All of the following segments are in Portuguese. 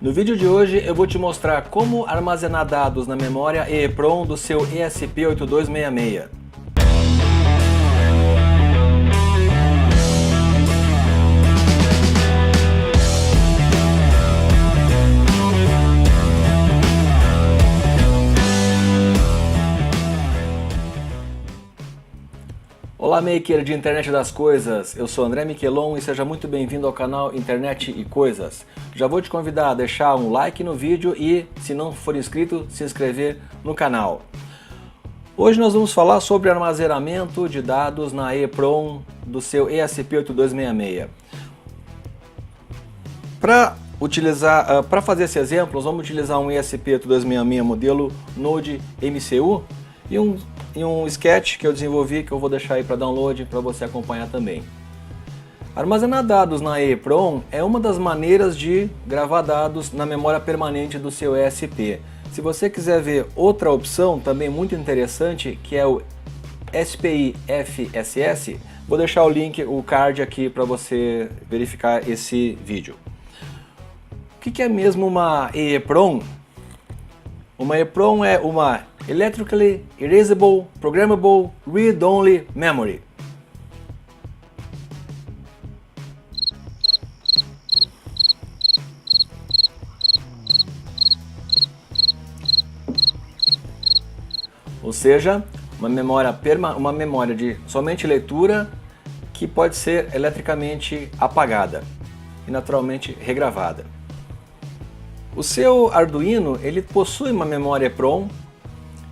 No vídeo de hoje eu vou te mostrar como armazenar dados na memória EEPROM do seu ESP8266. Olá, maker de internet das coisas, eu sou André Miquelon e seja muito bem-vindo ao canal Internet e Coisas. Já vou te convidar a deixar um like no vídeo e, se não for inscrito, se inscrever no canal. Hoje nós vamos falar sobre armazenamento de dados na EEPROM do seu ESP8266. Para fazer esse exemplo, nós vamos utilizar um ESP8266 modelo Node MCU e um sketch que eu desenvolvi, que eu vou deixar aí para download para você acompanhar também. Armazenar dados na EEPROM é uma das maneiras de gravar dados na memória permanente do seu ESP. Se você quiser ver outra opção também muito interessante, que é o SPI FSS, vou deixar o link, o card aqui para você verificar esse vídeo. O que é mesmo uma EEPROM? Uma EEPROM é uma Electrically Erasable Programmable Read-Only Memory. Ou seja, uma memória de somente leitura que pode ser eletricamente apagada e naturalmente regravada. O seu Arduino ele possui uma memória EEPROM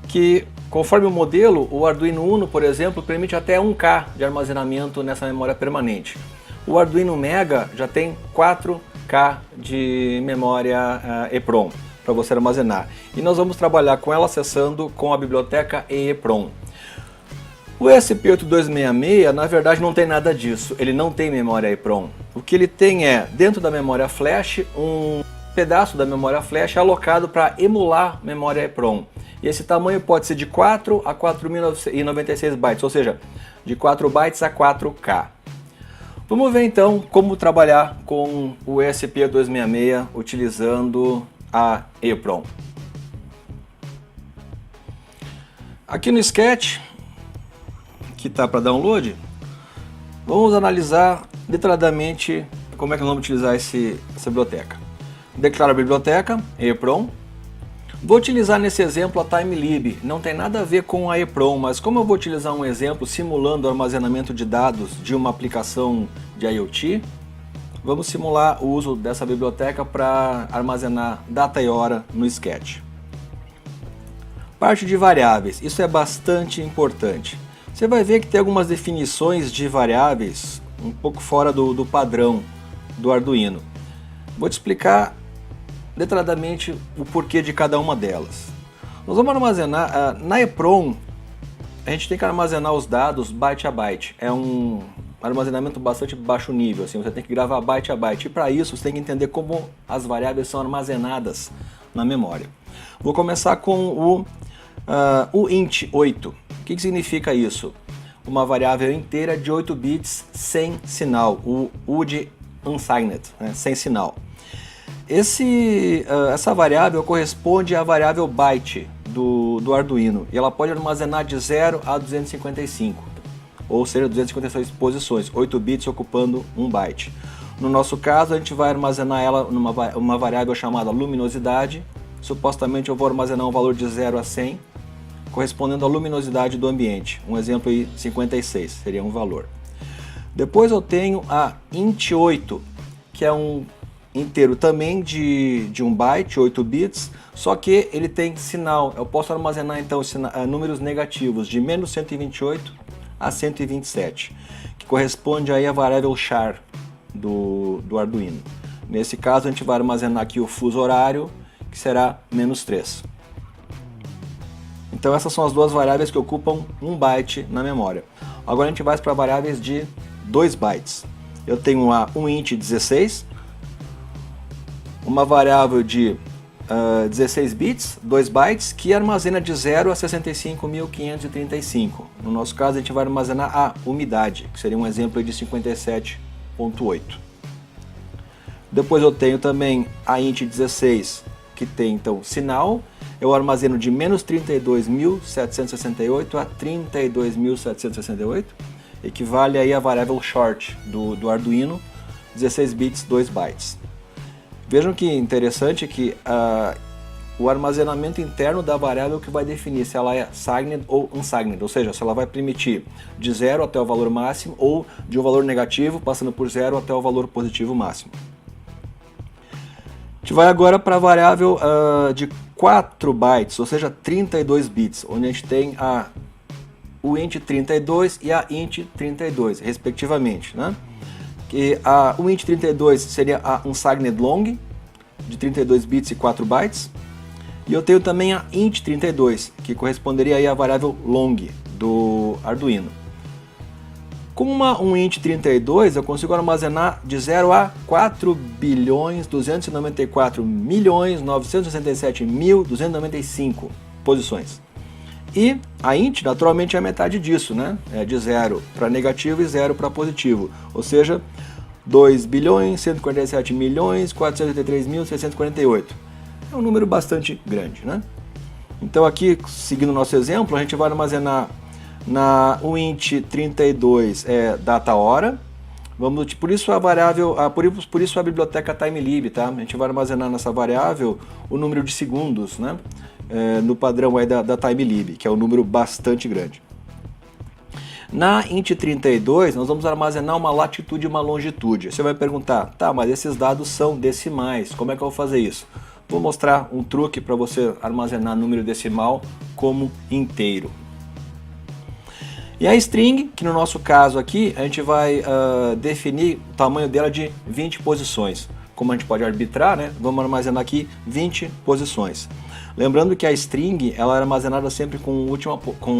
que, conforme o modelo, o Arduino Uno, por exemplo, permite até 1K de armazenamento nessa memória permanente. O Arduino Mega já tem 4K de memória EEPROM para você armazenar. E nós vamos trabalhar com ela acessando com a biblioteca EEPROM. O ESP8266, na verdade, não tem nada disso. Ele não tem memória EEPROM. O que ele tem é, dentro da memória flash, um pedaço da memória flash alocado para emular memória EEPROM. E esse tamanho pode ser de 4 a 4096 bytes, ou seja, de 4 bytes a 4K. Vamos ver então como trabalhar com o ESP8266 utilizando a EEPROM. Aqui no sketch, que está para download, vamos analisar detalhadamente como é que nós vamos utilizar essa biblioteca. Declaro a biblioteca, EEPROM. Vou utilizar nesse exemplo a TimeLib, não tem nada a ver com a EEPROM, mas como eu vou utilizar um exemplo simulando o armazenamento de dados de uma aplicação de IoT, vamos simular o uso dessa biblioteca para armazenar data e hora no sketch. Parte de variáveis, isso é bastante importante. Você vai ver que tem algumas definições de variáveis um pouco fora do padrão do Arduino. Vou te explicar detalhadamente o porquê de cada uma delas. Nós vamos armazenar, na EEPROM, a gente tem que armazenar os dados byte a byte. É um armazenamento bastante baixo nível, assim, você tem que gravar byte a byte. E para isso você tem que entender como as variáveis são armazenadas na memória. Vou começar com o int8. O que significa isso? Uma variável inteira de 8 bits sem sinal, o UD unsigned, né, sem sinal. Essa variável corresponde à variável byte do Arduino e ela pode armazenar de 0 a 255, ou seja, 256 posições, 8 bits ocupando 1 byte. No nosso caso, a gente vai armazenar ela numa variável chamada luminosidade. Supostamente eu vou armazenar um valor de 0 a 100, correspondendo à luminosidade do ambiente. Um exemplo aí, 56 seria um valor. Depois eu tenho a int8, que é um inteiro também de 1 byte, 8 bits, só que ele tem sinal. Eu posso armazenar então números negativos de menos 128 a 127, que corresponde aí à variável char do Arduino. Nesse caso a gente vai armazenar aqui o fuso horário, que será menos 3. Então essas são as duas variáveis que ocupam 1 byte na memória. Agora a gente vai para variáveis de 2 bytes. Eu tenho um int16, uma variável de 16 bits, 2 bytes, que armazena de 0 a 65.535. No nosso caso, a gente vai armazenar a umidade, que seria um exemplo de 57.8. Depois eu tenho também a int 16, que tem então sinal. Eu armazeno de menos 32.768 a 32.768, equivale aí a variável short do Arduino, 16 bits, 2 bytes. Vejam que interessante que o armazenamento interno da variável que vai definir se ela é signed ou unsigned, ou seja, se ela vai permitir de 0 até o valor máximo ou de um valor negativo, passando por 0 até o valor positivo máximo. A gente vai agora para a variável de 4 bytes, ou seja, 32 bits, onde a gente tem o int 32 e a int 32, respectivamente, né? O int 32 seria a unsigned long, de 32 bits e 4 bytes. E eu tenho também a int 32, que corresponderia aí à variável long do Arduino. Com um int 32, eu consigo armazenar de 0 a 4.294.967.295 posições. E a int, naturalmente, é a metade disso, né? É de 0 para negativo e 0 para positivo. Ou seja, 2.147.483.648. É um número bastante grande, né? Então aqui, seguindo o nosso exemplo, a gente vai armazenar o int 32 data hora. Por isso a variável, por isso a biblioteca timelib, tá? A gente vai armazenar nessa variável o número de segundos, né? No padrão aí da timelib, que é um número bastante grande. Na int 32, nós vamos armazenar uma latitude e uma longitude. Você vai perguntar, tá, mas esses dados são decimais, como é que eu vou fazer isso? Vou mostrar um truque para você armazenar número decimal como inteiro. E a string, que no nosso caso aqui, a gente vai definir o tamanho dela de 20 posições. Como a gente pode arbitrar, né? Vamos armazenar aqui 20 posições. Lembrando que a string ela é armazenada sempre com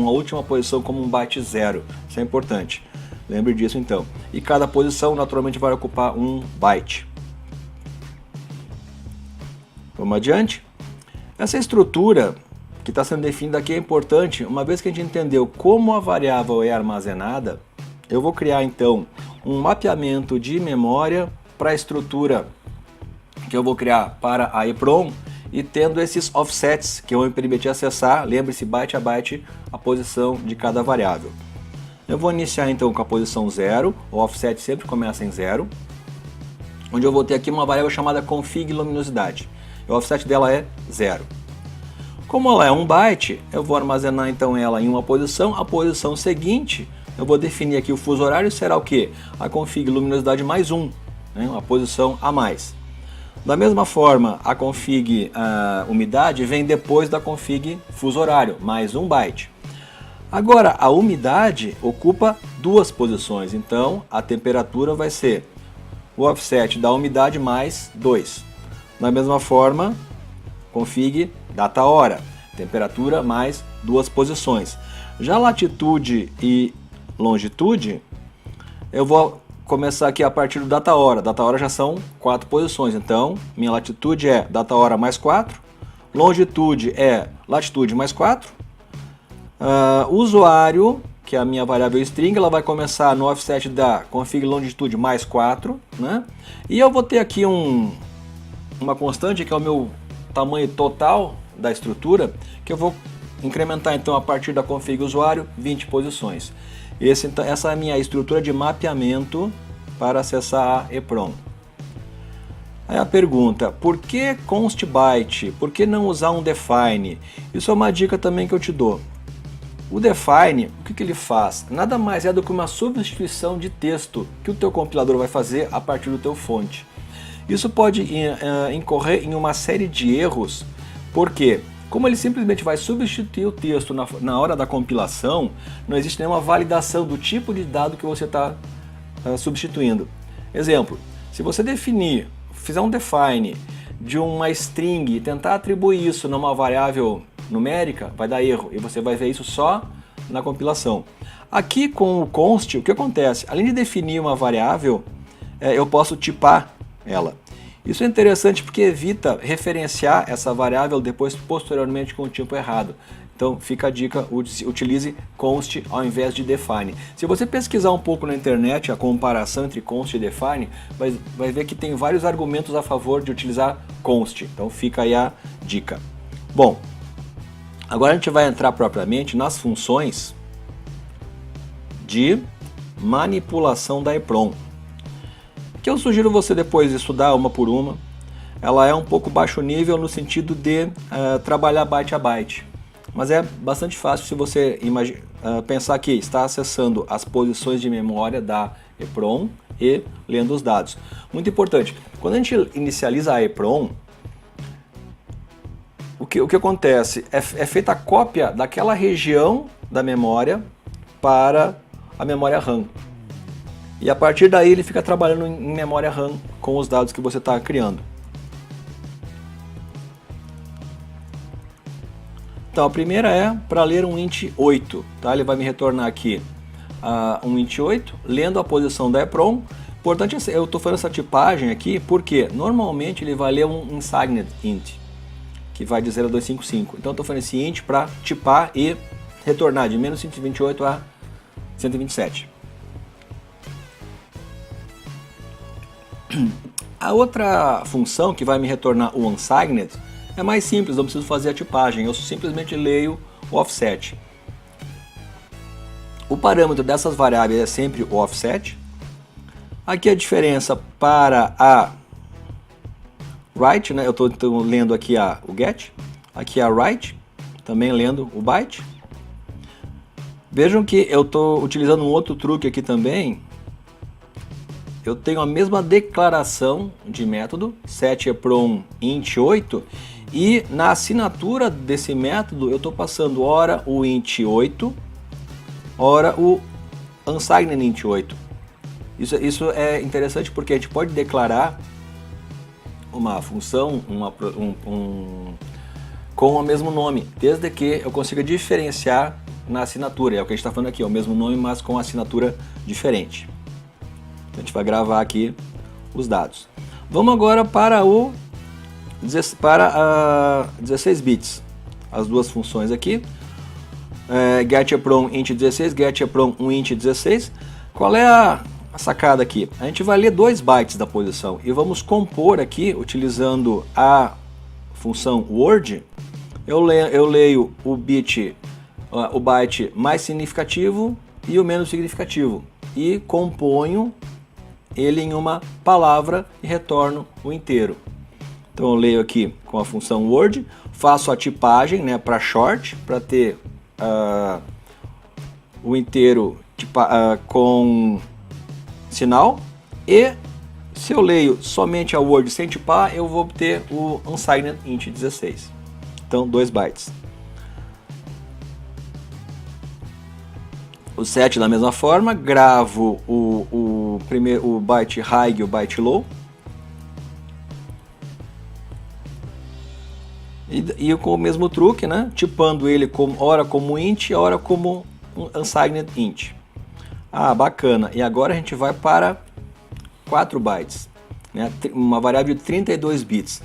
a última posição como um byte 0. Isso é importante. Lembre disso então. E cada posição naturalmente vai ocupar um byte. Vamos adiante. Essa estrutura que está sendo definida aqui é importante. Uma vez que a gente entendeu como a variável é armazenada, eu vou criar então um mapeamento de memória para a estrutura que eu vou criar para a EEPROM, e tendo esses offsets que vão me permitir acessar, lembre-se, byte a byte, a posição de cada variável. Eu vou iniciar então com a posição 0, o offset sempre começa em 0, onde eu vou ter aqui uma variável chamada config luminosidade. O offset dela é 0. Como ela é um byte, eu vou armazenar então ela em uma posição. A posição seguinte, eu vou definir aqui o fuso horário, será o que? A config luminosidade mais 1, né? Uma posição a mais. Da mesma forma, a config umidade vem depois da config fuso horário, mais 1 byte. Agora, a umidade ocupa 2 posições, então a temperatura vai ser o offset da umidade mais 2. Da mesma forma, config data hora, temperatura mais 2 posições. Já latitude e longitude, eu vou começar aqui a partir do data hora. Data hora já são 4 posições, então minha latitude é data hora mais 4, longitude é latitude mais 4, usuário, que é a minha variável string, ela vai começar no offset da config longitude mais 4, né? E eu vou ter aqui uma constante que é o meu tamanho total da estrutura, que eu vou incrementar então a partir da config usuário 20 posições. Essa é a minha estrutura de mapeamento para acessar a EEPROM. Aí a pergunta, por que const byte? Por que não usar um define? Isso é uma dica também que eu te dou. O define, o que ele faz? Nada mais é do que uma substituição de texto que o teu compilador vai fazer a partir do teu fonte. Isso pode incorrer em uma série de erros, porque como ele simplesmente vai substituir o texto na hora da compilação, não existe nenhuma validação do tipo de dado que você está substituindo. Exemplo, se você fizer um define de uma string e tentar atribuir isso numa variável numérica, vai dar erro e você vai ver isso só na compilação. Aqui com o const, o que acontece? Além de definir uma variável, eu posso tipar ela. Isso é interessante porque evita referenciar essa variável depois posteriormente com o tipo errado. Então fica a dica, utilize const ao invés de define. Se você pesquisar um pouco na internet a comparação entre const e define, vai ver que tem vários argumentos a favor de utilizar const. Então fica aí a dica. Bom, agora a gente vai entrar propriamente nas funções de manipulação da EPROM, que eu sugiro você depois estudar uma por uma. Ela é um pouco baixo nível no sentido de trabalhar byte a byte, mas é bastante fácil se você pensar que está acessando as posições de memória da EPROM e lendo os dados. Muito importante, quando a gente inicializa a EPROM, o que acontece? É feita a cópia daquela região da memória para a memória RAM. E a partir daí ele fica trabalhando em memória RAM com os dados que você está criando. Então a primeira é para ler um int 8, tá? Ele vai me retornar aqui um int 8, lendo a posição da EPROM. Importante, eu estou fazendo essa tipagem aqui porque normalmente ele vai ler um unsigned int, que vai de 0 a 255. Então eu estou fazendo esse int para tipar e retornar de menos 128 a 127. A outra função que vai me retornar o unsigned é mais simples, não preciso fazer a tipagem, eu simplesmente leio o offset. O parâmetro dessas variáveis é sempre o offset. Aqui a diferença para a write, né? Eu estou lendo aqui o get, aqui a write, também lendo o byte. Vejam que eu estou utilizando um outro truque aqui também. Eu tenho a mesma declaração de método, setEPROM int 8, e na assinatura desse método eu estou passando ora o int 8, ora o unsigned int 8. Isso é interessante porque a gente pode declarar uma função com o mesmo nome, desde que eu consiga diferenciar na assinatura. É o que a gente está falando aqui, é o mesmo nome, mas com assinatura diferente. A gente vai gravar aqui os dados. Vamos agora para 16 bits. As duas funções aqui. GetEPROM int 16, GetEPROM int 16. Qual é a sacada aqui? A gente vai ler 2 bytes da posição e vamos compor aqui utilizando a função word. Eu leio o byte mais significativo e o menos significativo e componho ele em uma palavra e retorno o inteiro. Então eu leio aqui com a função word, faço a tipagem, né, para short, para ter o inteiro com sinal, e se eu leio somente a word sem tipar, eu vou obter o unsigned int 16. Então 2 bytes. O set da mesma forma, gravo o byte high e o byte low. E com o mesmo truque, né? Tipando ele ora como int, ora como unsigned int. Ah, bacana. E agora a gente vai para 4 bytes, né? Uma variável de 32 bits.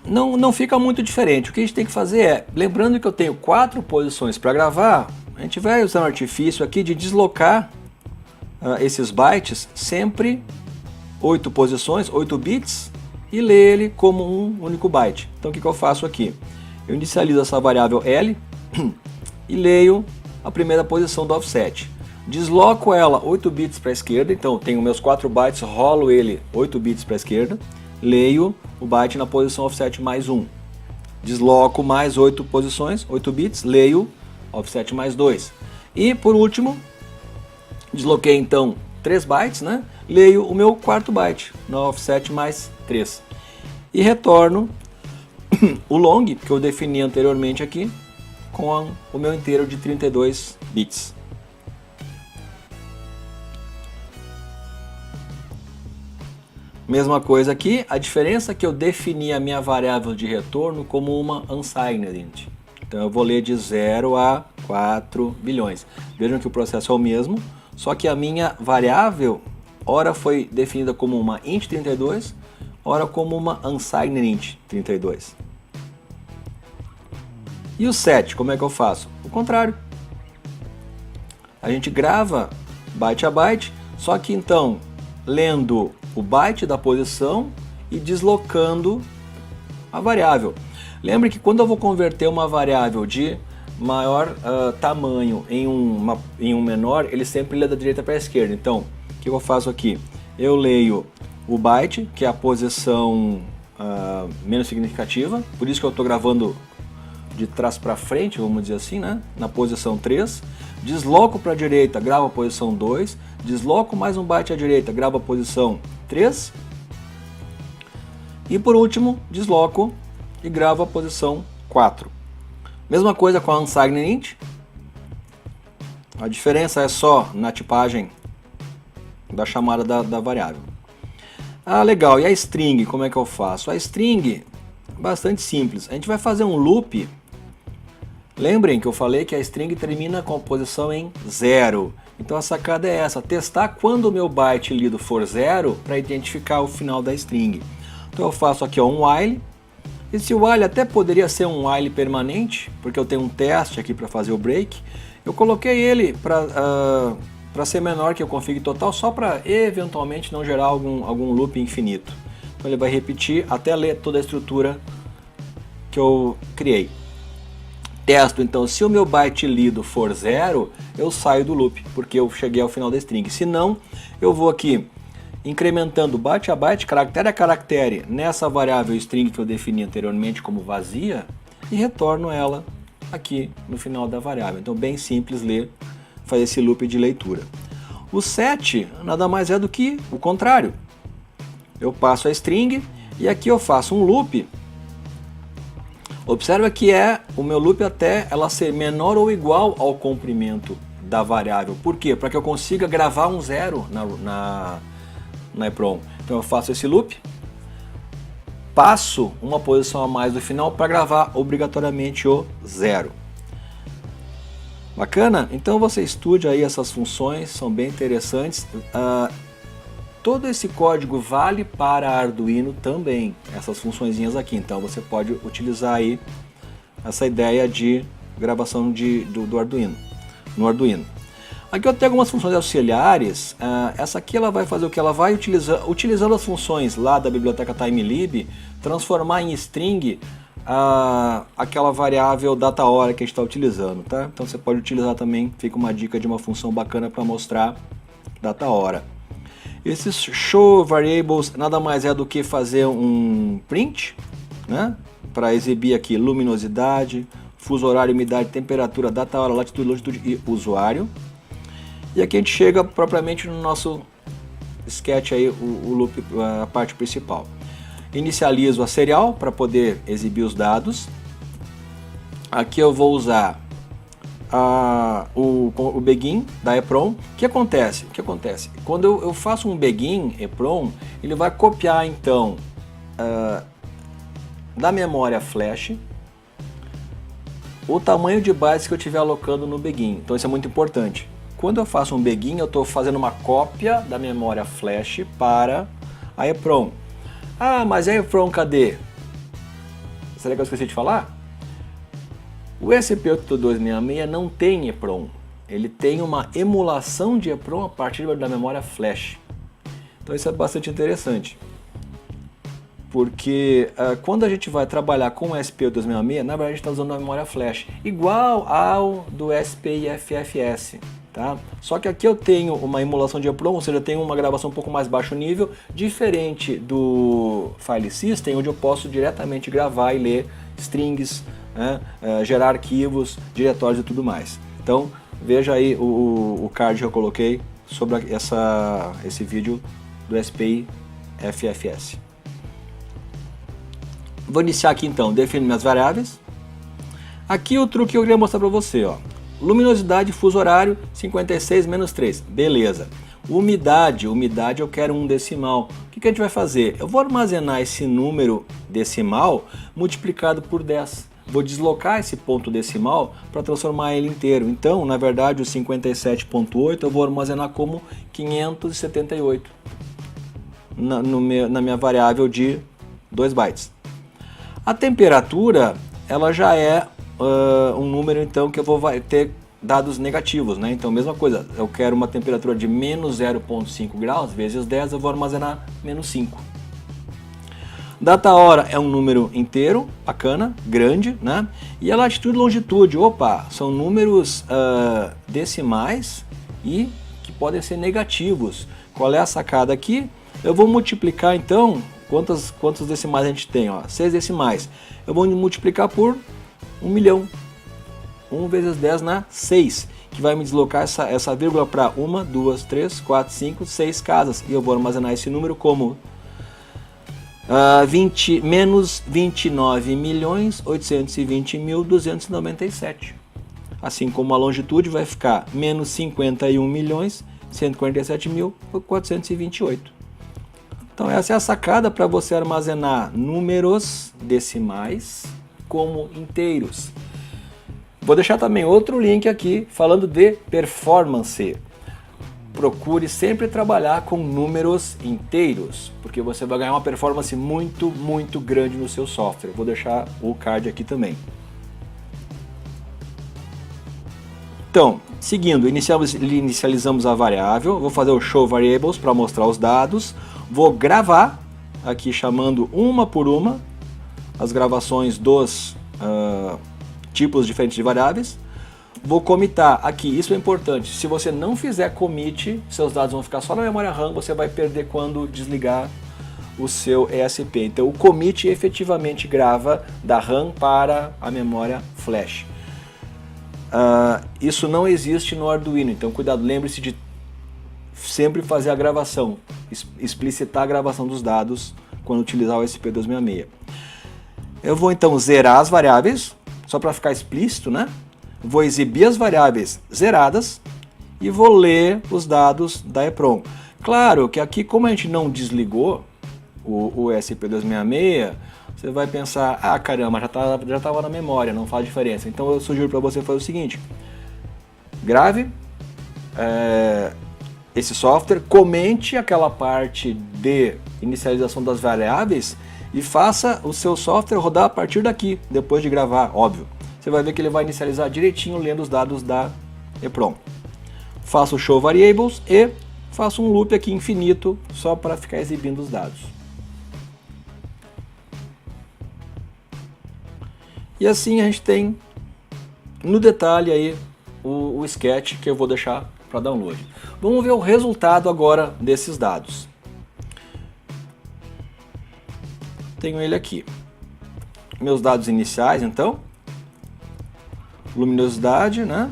Não fica muito diferente. O que a gente tem que fazer é, lembrando que eu tenho 4 posições para gravar, a gente vai usar um artifício aqui de deslocar esses bytes sempre 8 posições, 8 bits, e ler ele como um único byte. Então o que eu faço aqui? Eu inicializo essa variável L e leio a primeira posição do offset. Desloco ela 8 bits para a esquerda, então tenho meus 4 bytes, rolo ele 8 bits para a esquerda, leio o byte na posição offset mais 1. Desloco mais 8 posições, 8 bits, leio offset mais 2. E por último, desloquei então 3 bytes, né? Leio o meu quarto byte no offset mais 3. E retorno o long, que eu defini anteriormente aqui, com o meu inteiro de 32 bits. Mesma coisa aqui, a diferença é que eu defini a minha variável de retorno como uma unsigned int. Então eu vou ler de 0 a 4 bilhões. Vejam que o processo é o mesmo, só que a minha variável ora foi definida como uma int 32, ora como uma unsigned int 32. E o 7, como é que eu faço? O contrário. A gente grava byte a byte, só que então lendo o byte da posição e deslocando a variável. Lembre que quando eu vou converter uma variável de maior tamanho em um menor, ele sempre lê da direita para a esquerda. Então, o que eu faço aqui? Eu leio o byte, que é a posição menos significativa, por isso que eu estou gravando de trás para frente, vamos dizer assim, né? Na posição 3, desloco para a direita, gravo a posição 2, desloco mais um byte à direita, gravo a posição 3, e por último, desloco e gravo a posição 4. Mesma coisa com a unsigned int, a diferença é só na tipagem da chamada da variável. Ah, legal, e a string, como é que eu faço? A string, bastante simples, a gente vai fazer um loop. Lembrem que eu falei que a string termina com a posição em 0. Então a sacada é essa, testar quando o meu byte lido for 0 para identificar o final da string. Então eu faço aqui um while. Esse while até poderia ser um while permanente, porque eu tenho um teste aqui para fazer o break. Eu coloquei ele para ser menor que o config total, só para eventualmente não gerar algum loop infinito. Então ele vai repetir até ler toda a estrutura que eu criei. Testo então, se o meu byte lido for 0, eu saio do loop, porque eu cheguei ao final da string. Se não, eu vou aqui incrementando byte a byte, caractere a caractere, nessa variável string que eu defini anteriormente como vazia, e retorno ela aqui no final da variável. Então bem simples ler, fazer esse loop de leitura. O set nada mais é do que o contrário. Eu passo a string e aqui eu faço um loop. Observa que é o meu loop até ela ser menor ou igual ao comprimento da variável. Por quê? Para que eu consiga gravar um 0 na EPROM. Então eu faço esse loop, passo uma posição a mais do final para gravar obrigatoriamente o 0. Bacana? Então você estude aí essas funções, são bem interessantes. Todo esse código vale para Arduino também, essas funçõezinhas aqui. Então você pode utilizar aí essa ideia de gravação do Arduino, no Arduino. Aqui eu tenho algumas funções auxiliares. Essa aqui ela vai fazer o que? Ela vai utilizando as funções lá da biblioteca TimeLib, transformar em string aquela variável data-hora que a gente está utilizando, tá? Então você pode utilizar também, fica uma dica de uma função bacana para mostrar data-hora. Esses show variables nada mais é do que fazer um print, né? Para exibir aqui luminosidade, fuso horário, umidade, temperatura, data, hora, latitude, longitude e usuário. E aqui a gente chega propriamente no nosso sketch aí, o loop, a parte principal. Inicializo a serial para poder exibir os dados. Aqui eu vou usar o begin da EPROM. O que acontece? Quando eu faço um begin EPROM, ele vai copiar então da memória flash o tamanho de bytes que eu estiver alocando no begin. Então isso é muito importante. Quando eu faço um begin, eu estou fazendo uma cópia da memória flash para a EPROM. Ah, mas a EPROM cadê? Será que eu esqueci de falar? O ESP8266 não tem EPROM, ele tem uma emulação de EPROM a partir da memória flash. Então isso é bastante interessante, porque quando a gente vai trabalhar com o ESP8266, na verdade a gente está usando a memória flash, igual ao do SPIFFS. Tá? Só que aqui eu tenho uma emulação de EPROM, ou seja, eu tenho uma gravação um pouco mais baixo nível, diferente do File System, onde eu posso diretamente gravar e ler strings, né, gerar arquivos, diretórios e tudo mais. Então veja aí o card que eu coloquei sobre esse vídeo do SPIFFS. Vou iniciar aqui então, defino minhas variáveis. Aqui o truque que eu queria mostrar para você, ó. Luminosidade, fuso horário, 56 menos 3, beleza. Umidade eu quero um decimal. O que a gente vai fazer? Eu vou armazenar esse número decimal multiplicado por 10. Vou deslocar esse ponto decimal para transformar ele inteiro. Então, na verdade, o 57.8 eu vou armazenar como 578 na minha variável de 2 bytes. A temperatura, ela já é um número então que eu vou ter dados negativos, né? Então mesma coisa, eu quero uma temperatura de menos 0,5 graus, vezes 10 eu vou armazenar menos 5. Data hora é um número inteiro, bacana, grande, né? E a latitude e longitude, opa, são números decimais e que podem ser negativos. Qual é a sacada aqui? Eu vou multiplicar então, quantos decimais a gente tem? Ó, 6 decimais. Eu vou multiplicar por 1 milhão. 1 vezes 10 na 6, que vai me deslocar essa vírgula para 1, 2, 3, 4, 5, 6 casas. E eu vou armazenar esse número como menos 29.820.297. Assim como a longitude vai ficar menos 51.147.428. Então essa é a sacada para você armazenar números decimais como inteiros. Vou deixar também outro link aqui falando de performance. Procure sempre trabalhar com números inteiros, porque você vai ganhar uma performance muito, muito grande no seu software. Vou deixar o card aqui também. Então, seguindo, inicializamos a variável. Vou fazer o show variables para mostrar os dados. Vou gravar, aqui chamando uma por uma, as gravações dos tipos diferentes de variáveis. Vou comitar aqui, isso é importante, se você não fizer commit, seus dados vão ficar só na memória RAM, você vai perder quando desligar o seu ESP. Então o commit efetivamente grava da RAM para a memória flash. Isso não existe no Arduino, então cuidado, lembre-se de sempre fazer a gravação, explicitar a gravação dos dados quando utilizar o ESP266. Eu vou então zerar as variáveis, só para ficar explícito, né? Vou exibir as variáveis zeradas e vou ler os dados da EPROM. Claro que aqui, como a gente não desligou o ESP266, você vai pensar, ah caramba, já estava na memória, não faz diferença. Então eu sugiro para você fazer o seguinte, grave esse software, comente aquela parte de inicialização das variáveis e faça o seu software rodar a partir daqui, depois de gravar, óbvio. Você vai ver que ele vai inicializar direitinho lendo os dados da EPROM. Faço o show variables e faço um loop aqui infinito só para ficar exibindo os dados. E assim a gente tem no detalhe aí o sketch que eu vou deixar para download. Vamos ver o resultado agora desses dados. Tenho ele aqui. Meus dados iniciais então. Luminosidade, né?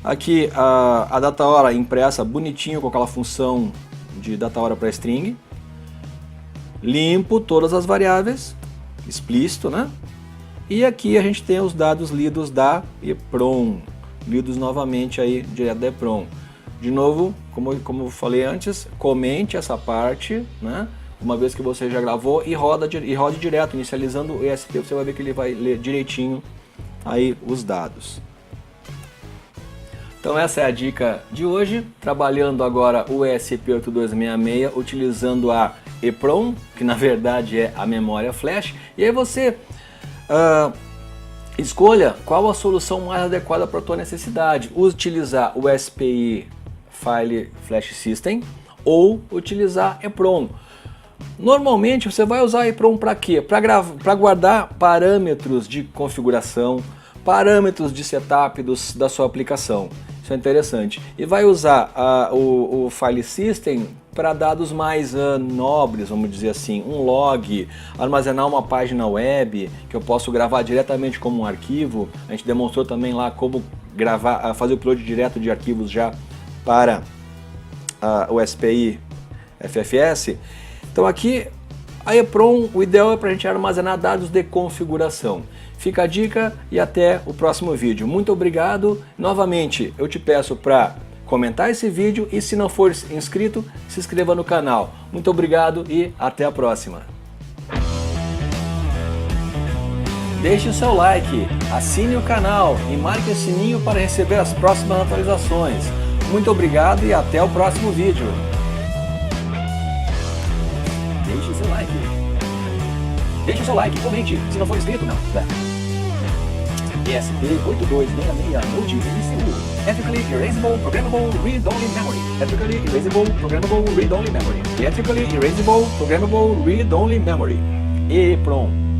Aqui a data hora impressa bonitinho com aquela função de data hora para string. Limpo todas as variáveis, explícito, né? E aqui a gente tem os dados lidos da EPROM, lidos novamente aí direto da EPROM. De novo, como eu falei antes, comente essa parte, né? Uma vez que você já gravou e rode direto, inicializando o ESP, você vai ver que ele vai ler direitinho aí os dados. Então essa é a dica de hoje, trabalhando agora o ESP8266, utilizando a EPROM, que na verdade é a memória flash, e aí você escolha qual a solução mais adequada para a tua necessidade, utilizar o SPI File Flash System ou utilizar EPROM. Normalmente você vai usar EPROM para quê? Para guardar parâmetros de configuração, parâmetros de setup da sua aplicação. Isso é interessante. E vai usar o File System para dados mais nobres, vamos dizer assim, um log, armazenar uma página web que eu posso gravar diretamente como um arquivo. A gente demonstrou também lá como gravar, fazer o upload direto de arquivos já para o SPI FFS. Então aqui a EPROM, o ideal é para a gente armazenar dados de configuração. Fica a dica e até o próximo vídeo. Muito obrigado. Novamente, eu te peço para comentar esse vídeo e se não for inscrito, se inscreva no canal. Muito obrigado e até a próxima. Deixe o seu like, assine o canal e marque o sininho para receber as próximas atualizações. Muito obrigado e até o próximo vídeo. Deixe o seu like. Deixe o seu like, comente. Se não for inscrito, não. ESP8266 Node MCU. Electrically Erasable Programmable Read-Only Memory. Electrically Erasable Programmable Read-Only Memory. Electrically Erasable Programmable Read-Only Memory. EEPROM.